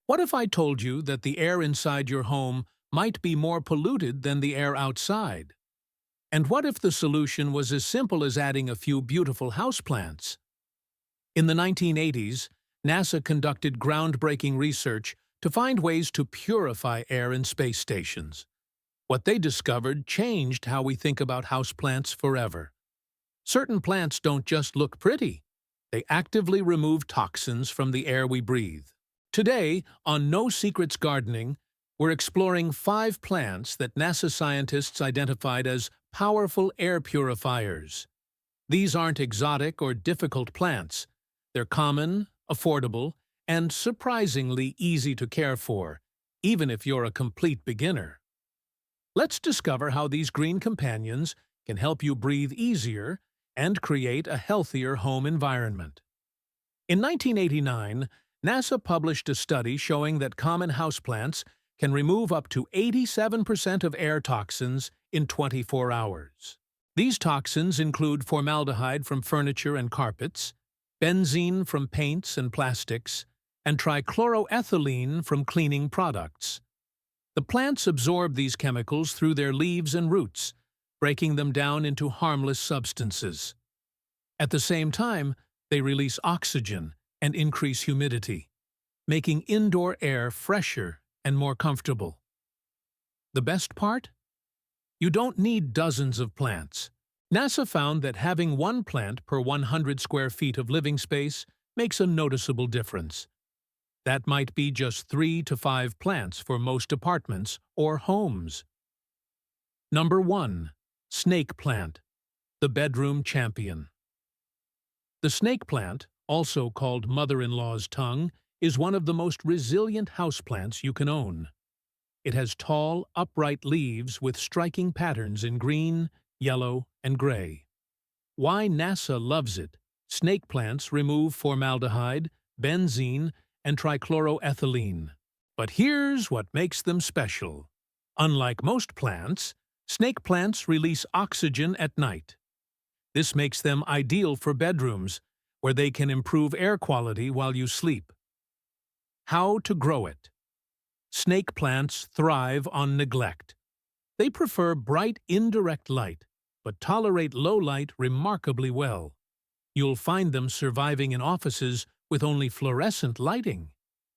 What if I told you that the air inside your home might be more polluted than the air outside? And what if the solution was as simple as adding a few beautiful houseplants? In the 1980s, NASA conducted groundbreaking research to find ways to purify air in space stations. What they discovered changed how we think about houseplants forever. Certain plants don't just look pretty. They actively remove toxins from the air we breathe. Today, on No Secrets Gardening, we're exploring 5 plants that NASA scientists identified as powerful air purifiers. These aren't exotic or difficult plants. They're common, affordable, and surprisingly easy to care for, even if you're a complete beginner. Let's discover how these green companions can help you breathe easier and create a healthier home environment. In 1989, NASA published a study showing that common houseplants can remove up to 87% of air toxins in 24 hours. These toxins include formaldehyde from furniture and carpets, benzene from paints and plastics, and trichloroethylene from cleaning products. The plants absorb these chemicals through their leaves and roots, breaking them down into harmless substances. At the same time, they release oxygen and increase humidity, making indoor air fresher and more comfortable. The best part? You don't need dozens of plants. NASA found that having one plant per 100 square feet of living space makes a noticeable difference. That might be just 3 to 5 plants for most apartments or homes. Number 1. Snake plant, the bedroom champion. The snake plant, also called mother-in-law's tongue, is one of the most resilient houseplants you can own. It has tall, upright leaves with striking patterns in green, yellow, and gray. Why NASA loves it: snake plants remove formaldehyde, benzene, and trichloroethylene. But here's what makes them special. Unlike most plants, snake plants release oxygen at night. This makes them ideal for bedrooms, where they can improve air quality while you sleep. How to grow it? Snake plants thrive on neglect. They prefer bright indirect light, but tolerate low light remarkably well. You'll find them surviving in offices with only fluorescent lighting.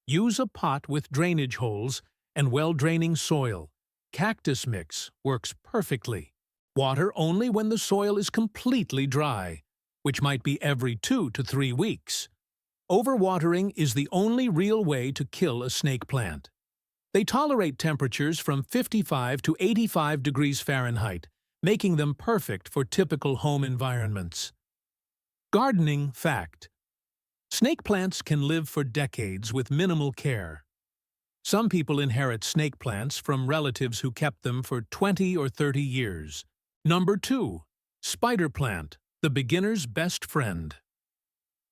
Use a pot with drainage holes and well-draining soil. Cactus mix works perfectly. Water only when the soil is completely dry, which might be every 2 to 3 weeks. Overwatering is the only real way to kill a snake plant. They tolerate temperatures from 55 to 85 degrees Fahrenheit, making them perfect for typical home environments. Gardening fact: snake plants can live for decades with minimal care. Some people inherit snake plants from relatives who kept them for 20 or 30 years. Number 2. Spider plant, the beginner's best friend.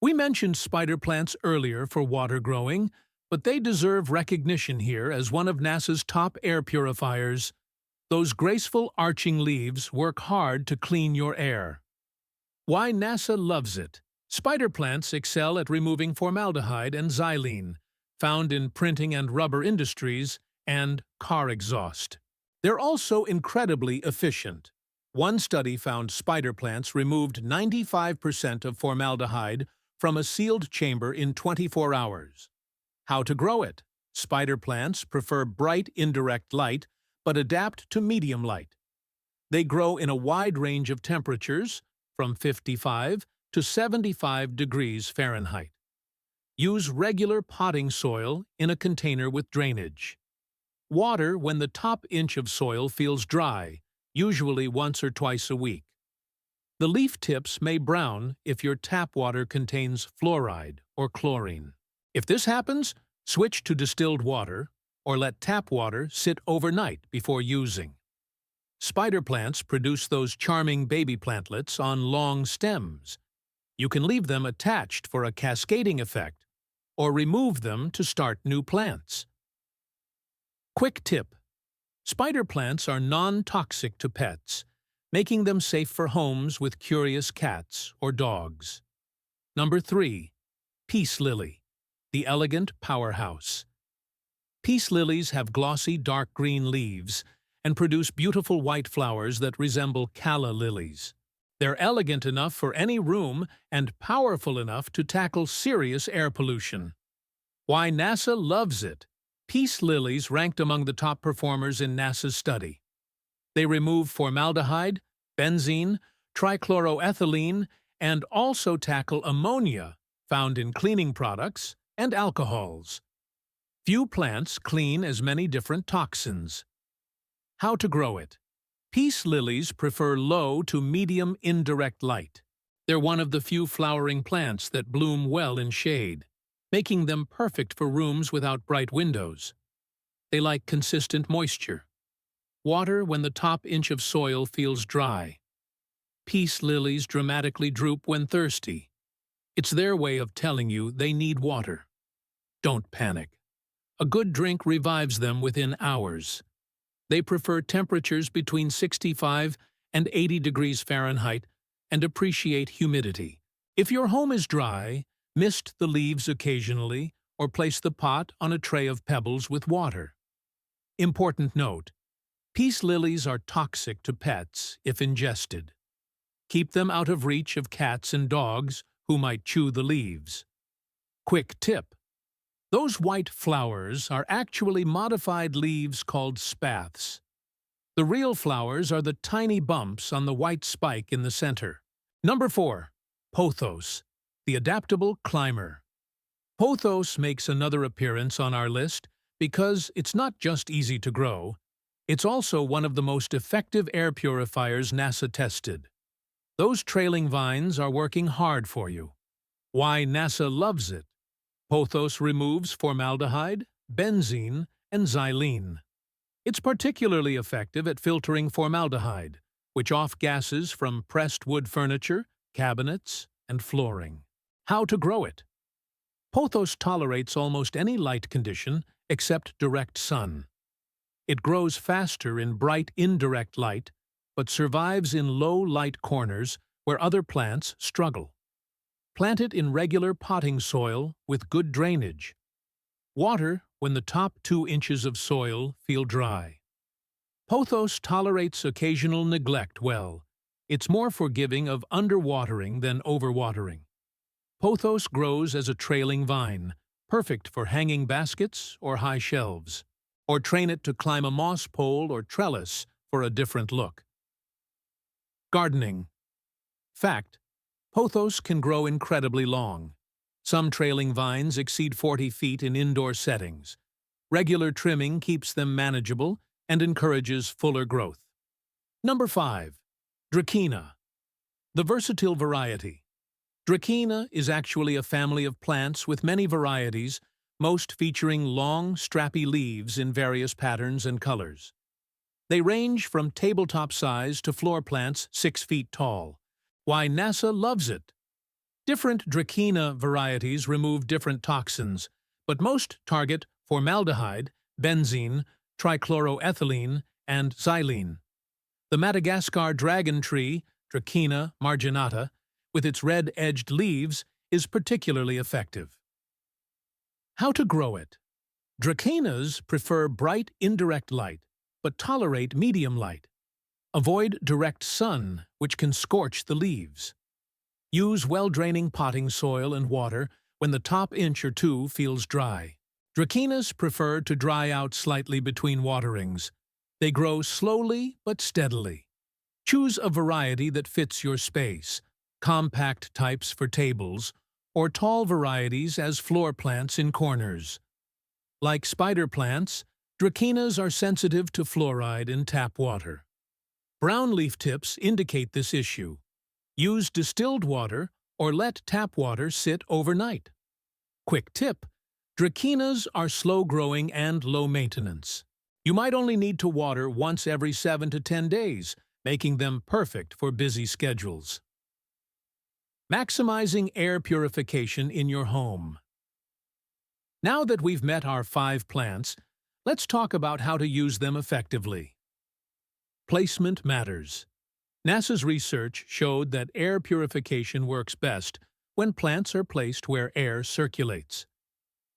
We mentioned spider plants earlier for water growing, but they deserve recognition here as one of NASA's top air purifiers. Those graceful arching leaves work hard to clean your air. Why NASA loves it? Spider plants excel at removing formaldehyde and xylene, found in printing and rubber industries, and car exhaust. They're also incredibly efficient. One study found spider plants removed 95% of formaldehyde from a sealed chamber in 24 hours. How to grow it? Spider plants prefer bright indirect light, but adapt to medium light. They grow in a wide range of temperatures, from 55 to 75 degrees Fahrenheit. Use regular potting soil in a container with drainage. Water when the top inch of soil feels dry, usually once or twice a week. The leaf tips may brown if your tap water contains fluoride or chlorine. If this happens, switch to distilled water or let tap water sit overnight before using. Spider plants produce those charming baby plantlets on long stems. You can leave them attached for a cascading effect, or remove them to start new plants. Quick tip: spider plants are non-toxic to pets, making them safe for homes with curious cats or dogs. Number 3. Peace lily, the elegant powerhouse. Peace lilies have glossy dark green leaves and produce beautiful white flowers that resemble calla lilies. They're elegant enough for any room and powerful enough to tackle serious air pollution. Why NASA loves it. Peace lilies ranked among the top performers in NASA's study. They remove formaldehyde, benzene, trichloroethylene, and also tackle ammonia, found in cleaning products, and alcohols. Few plants clean as many different toxins. How to grow it. Peace lilies prefer low to medium indirect light. They're one of the few flowering plants that bloom well in shade, making them perfect for rooms without bright windows. They like consistent moisture. Water when the top inch of soil feels dry. Peace lilies dramatically droop when thirsty. It's their way of telling you they need water. Don't panic. A good drink revives them within hours. They prefer temperatures between 65 and 80 degrees Fahrenheit and appreciate humidity. If your home is dry, mist the leaves occasionally or place the pot on a tray of pebbles with water. Important note: peace lilies are toxic to pets if ingested. Keep them out of reach of cats and dogs who might chew the leaves. Quick tip: those white flowers are actually modified leaves called spathes. The real flowers are the tiny bumps on the white spike in the center. Number 4. Pothos, the adaptable climber. Pothos makes another appearance on our list because it's not just easy to grow, it's also one of the most effective air purifiers NASA tested. Those trailing vines are working hard for you. Why NASA loves it. Pothos removes formaldehyde, benzene, and xylene. It's particularly effective at filtering formaldehyde, which off-gases from pressed wood furniture, cabinets, and flooring. How to grow it. Pothos tolerates almost any light condition except direct sun. It grows faster in bright indirect light, but survives in low light corners where other plants struggle. Plant it in regular potting soil with good drainage. Water when the top 2 inches of soil feel dry. Pothos tolerates occasional neglect well. It's more forgiving of underwatering than overwatering. Pothos grows as a trailing vine, perfect for hanging baskets or high shelves. Or train it to climb a moss pole or trellis for a different look. Gardening. Fact: pothos can grow incredibly long. Some trailing vines exceed 40 feet in indoor settings. Regular trimming keeps them manageable and encourages fuller growth. Number 5. Dracaena, the versatile variety. Dracaena is actually a family of plants with many varieties, most featuring long, strappy leaves in various patterns and colors. They range from tabletop size to floor plants 6 feet tall. Why NASA loves it. Different Dracaena varieties remove different toxins, but most target formaldehyde, benzene, trichloroethylene, and xylene. The Madagascar dragon tree, Dracaena marginata, with its red-edged leaves, is particularly effective. How to grow it. Dracaenas prefer bright indirect light, but tolerate medium light. Avoid direct sun, which can scorch the leaves. Use well-draining potting soil and water when the top inch or 2 feels dry. Dracaenas prefer to dry out slightly between waterings. They grow slowly but steadily. Choose a variety that fits your space, compact types for tables, or tall varieties as floor plants in corners. Like spider plants, Dracaenas are sensitive to fluoride in tap water. Brown leaf tips indicate this issue. Use distilled water or let tap water sit overnight. Quick tip: Dracaenas are slow-growing and low-maintenance. You might only need to water once every 7 to 10 days, making them perfect for busy schedules. Maximizing air purification in your home. Now that we've met our 5 plants, let's talk about how to use them effectively. Placement matters. NASA's research showed that air purification works best when plants are placed where air circulates.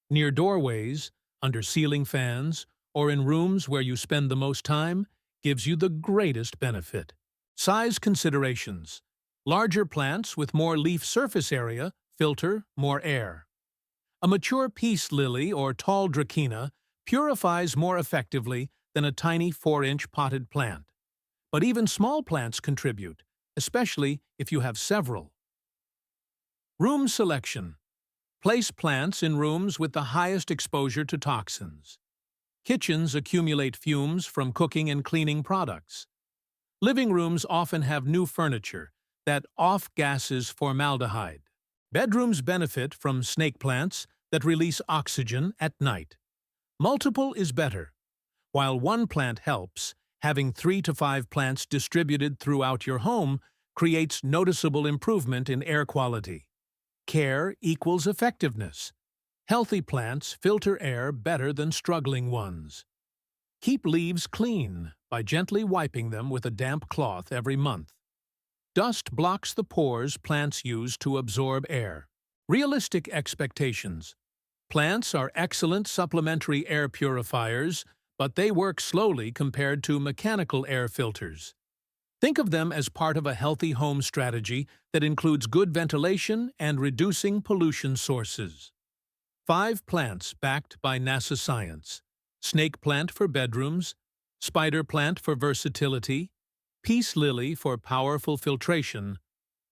Near doorways, under ceiling fans, or in rooms where you spend the most time, gives you the greatest benefit. Size considerations. Larger plants with more leaf surface area filter more air. A mature peace lily or tall dracaena purifies more effectively than a tiny 4-inch potted plant. But even small plants contribute, especially if you have several. Room selection. Place plants in rooms with the highest exposure to toxins. Kitchens accumulate fumes from cooking and cleaning products. Living rooms often have new furniture that off-gases formaldehyde. Bedrooms benefit from snake plants that release oxygen at night. Multiple is better. While one plant helps, having 3 to 5 plants distributed throughout your home creates noticeable improvement in air quality. Care equals effectiveness. Healthy plants filter air better than struggling ones. Keep leaves clean by gently wiping them with a damp cloth every month. Dust blocks the pores plants use to absorb air. Realistic expectations. Plants are excellent supplementary air purifiers, but they work slowly compared to mechanical air filters. Think of them as part of a healthy home strategy that includes good ventilation and reducing pollution sources. 5 plants backed by NASA science. Snake plant for bedrooms, spider plant for versatility, peace lily for powerful filtration,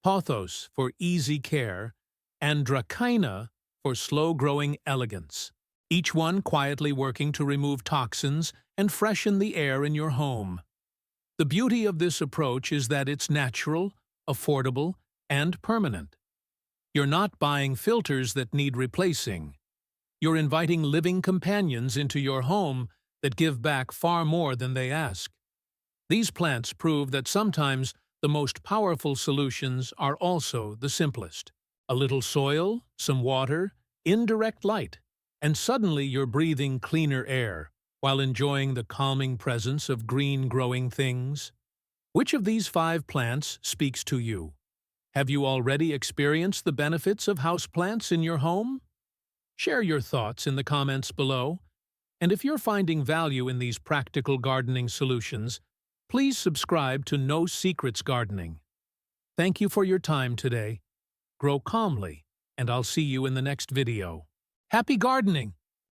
pothos for easy care, and dracaena for slow-growing elegance. Each one quietly working to remove toxins and freshen the air in your home. The beauty of this approach is that it's natural, affordable, and permanent. You're not buying filters that need replacing. You're inviting living companions into your home that give back far more than they ask. These plants prove that sometimes the most powerful solutions are also the simplest. A little soil, some water, indirect light, and suddenly you're breathing cleaner air while enjoying the calming presence of green growing things. Which of these 5 plants speaks to you? Have you already experienced the benefits of houseplants in your home? Share your thoughts in the comments below, and if you're finding value in these practical gardening solutions, please subscribe to No Secrets Gardening. Thank you for your time today. Grow calmly, and I'll see you in the next video. Happy gardening!